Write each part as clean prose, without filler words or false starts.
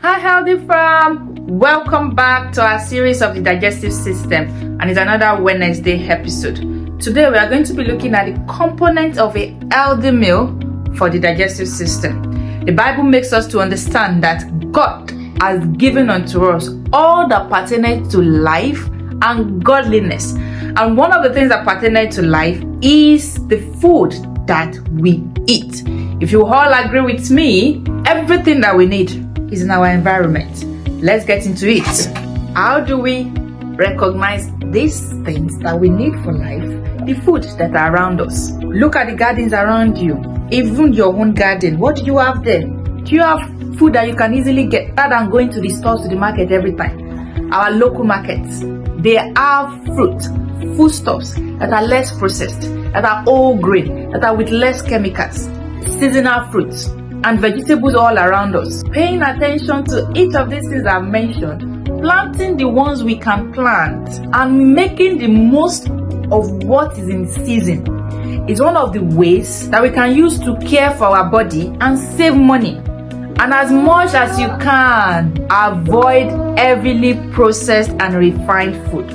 Hi Healthy Farm, welcome back to our series of the digestive system, and it's another Wednesday episode. Today we are going to be looking at the components of a healthy meal for the digestive system. The Bible makes us to understand that God has given unto us all that pertains to life and godliness, and one of the things that pertains to life is the food that we eat. If you all agree with me, everything that we need is in our environment. Let's get into it. How do we recognize these things that we need for life? The food that are around us. Look at the gardens around you, even your own garden. What do you have there? Do you have food that you can easily get rather than going to the stores, to the market every time? Our local markets, they have fruit, foodstuffs that are less processed, that are whole grain, that are with less chemicals, seasonal fruits, and vegetables all around us. Paying attention to each of these things I've mentioned, planting the ones we can plant, and making the most of what is in season is one of the ways that we can use to care for our body and save money. And as much as you can, avoid heavily processed and refined food.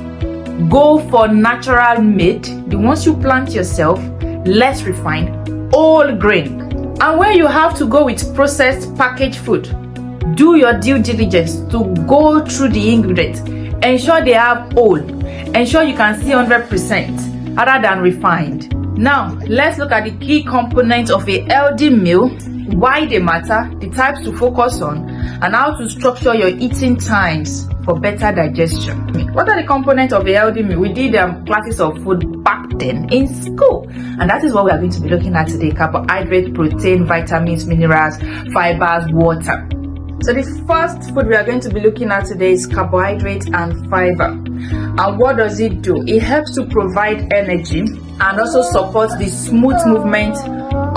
Go for natural made, the ones you plant yourself, less refined, whole grain. And when you have to go with processed packaged food, do your due diligence to go through the ingredients. Ensure they have whole. Ensure you can see 100% other than refined. Now, let's look at the key components of a healthy meal, why they matter, the types to focus on, and how to structure your eating times for better digestion. What are the components of a healthy meal? We did classes of food back then in school, and that is what we are going to be looking at today: carbohydrate, protein, vitamins, minerals, fibers, water. So the first food we are going to be looking at today is carbohydrate and fiber. And what does it do? It helps to provide energy and also supports the smooth movement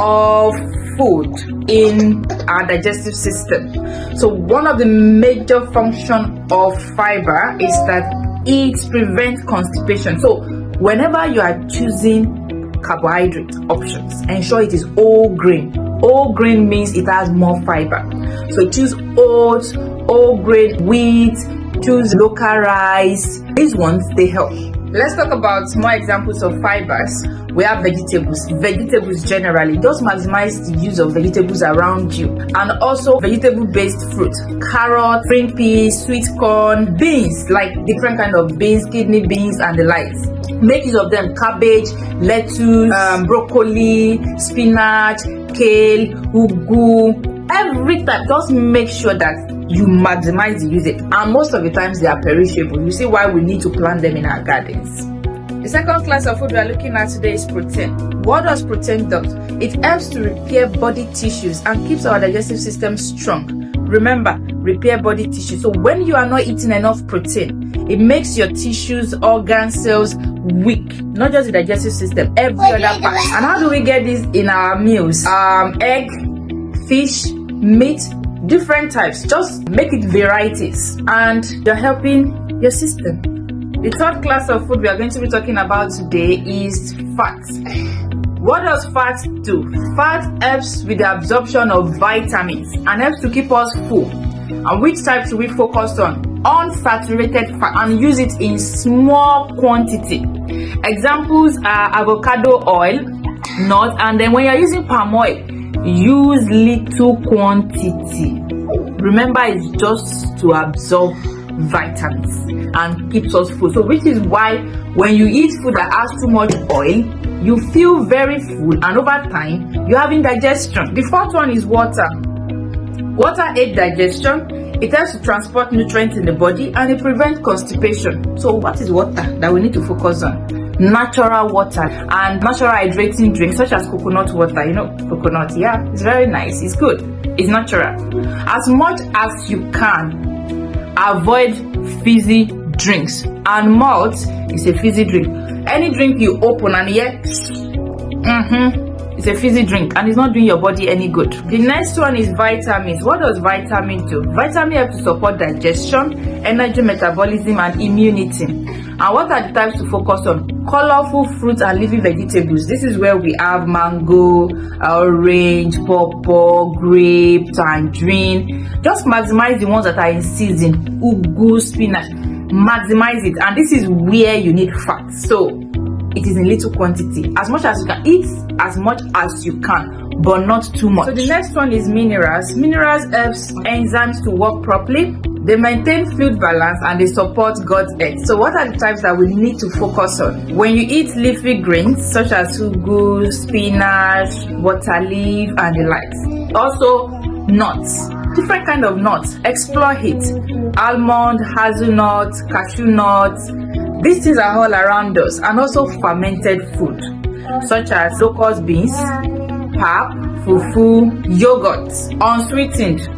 of food in our digestive system. So one of the major functions of fiber is that it prevents constipation. So whenever you are choosing carbohydrate options, ensure it is whole grain. Whole grain means it has more fiber. So choose oats, whole grain, wheat, choose local rice. These ones, they help. Let's talk about more examples of fibers. We have vegetables. Vegetables generally, just maximize the use of vegetables around you. And also vegetable-based fruit. Carrot, green peas, sweet corn, beans, like different kind of beans, kidney beans and the likes. Make use of them: cabbage, lettuce, broccoli, spinach, kale, ugu, every type. Just make sure that you maximize the usage, and most of the times they are perishable. You see why we need to plant them in our gardens. The second class of food we are looking at today is protein. What does protein do? It helps to repair body tissues and keeps our digestive system strong. Remember, repair body tissues. So when you are not eating enough protein, it makes your tissues, organs, cells weak. Not just the digestive system, every other part. And how do we get this in our meals? Egg, fish, meat, different types. Just make it varieties, and you're helping your system. The third class of food we are going to be talking about today is fat. What does fat do? Fat helps with the absorption of vitamins and helps to keep us full. And which types do we focus on? Unsaturated fat, and use it in small quantity. Examples are avocado oil, nuts, and then when you're using palm oil, use little quantity. Remember, it's just to absorb vitamins and keeps us full. So which is why when you eat food that has too much oil, you feel very full, and over time you're having digestion. The fourth one is water. Water aids digestion. It helps to transport nutrients in the body, and it prevents constipation. So what is water that we need to focus on? Natural water and natural hydrating drinks such as coconut water. You know coconut, yeah, it's very nice, it's good, it's natural. As much as you can, avoid fizzy drinks, and malt is a fizzy drink. Any drink you open and hear it's a fizzy drink, and it's not doing your body any good. The next one is vitamins. What does vitamin do? Vitamin helps to support digestion, energy metabolism, and immunity. And what are the types to focus on? Colorful fruits and leafy vegetables. This is where we have mango, orange, pawpaw, grape, tangerine. Just maximize the ones that are in season. Ugu, spinach. Maximize it. And this is where you need fat. So it is in little quantity. As much as you can eat, as much as you can, but not too much. So the next one is minerals. Minerals helps enzymes to work properly. They maintain fluid balance and they support gut health. So what are the types that we need to focus on? When you eat leafy greens such as ugu, spinach, water leaf, and the likes. Also nuts. Different kind of nuts. Explore it. Almond, hazelnut, cashew nuts. These things are all around us. And also fermented food such as locust beans, pap, fufu, yogurt, unsweetened.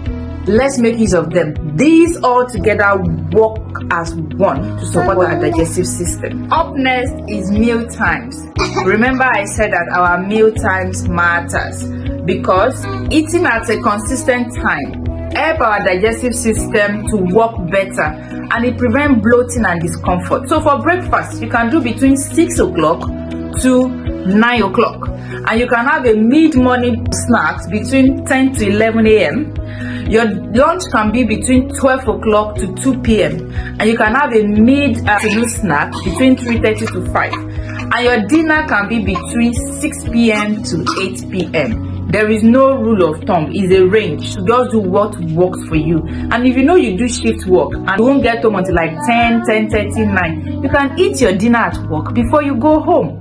Let's make use of them. These all together work as one to support our digestive system. Up next is meal times. Remember I said that our meal times matters because eating at a consistent time help our digestive system to work better and it prevents bloating and discomfort. So for breakfast, you can do between 6 o'clock to 9 o'clock, and you can have a mid-morning snacks between 10 to 11 a.m. Your lunch can be between 12 o'clock to 2 p.m. and you can have a mid-afternoon snack between 3:30 to 5, and your dinner can be between 6 p.m. to 8 p.m. There is no rule of thumb, it's a range. So just do what works for you. And if you know you do shift work and you won't get home until like 10, 10:30, 9, you can eat your dinner at work before you go home.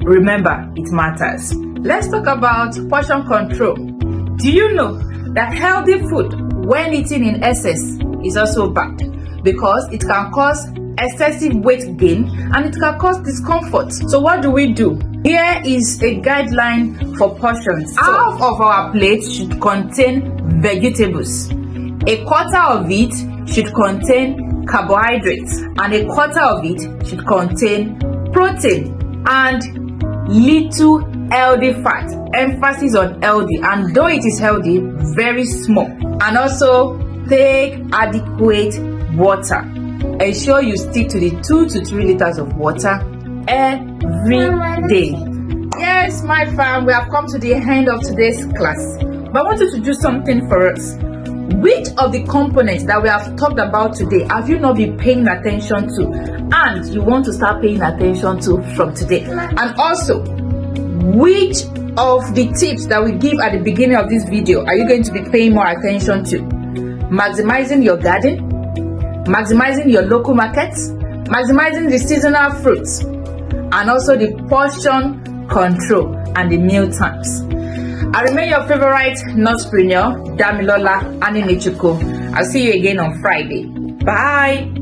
Remember, it matters. Let's talk about portion control. Do you know that healthy food, when eaten in excess, is also bad because it can cause excessive weight gain and it can cause discomfort? So what do? Here is a guideline for portions. Half of our plate should contain vegetables. A quarter of it should contain carbohydrates and a quarter of it should contain protein and little healthy fat. Emphasis on healthy, and though it is healthy, very small. And also take adequate water. Ensure you stick to the 2 to 3 liters of water every day. Yes, my fam, we have come to the end of today's class, but I want you to do something for us. Which of the components that we have talked about today have you not been paying attention to and you want to start paying attention to from today? And also, which of the tips that we give at the beginning of this video are you going to be paying more attention to? Maximizing your garden, maximizing your local markets, maximizing the seasonal fruits, and also the portion control and the meal times. I remain your favorite nutripreneur, Damilola Aninichuku. I'll see you again on Friday. Bye.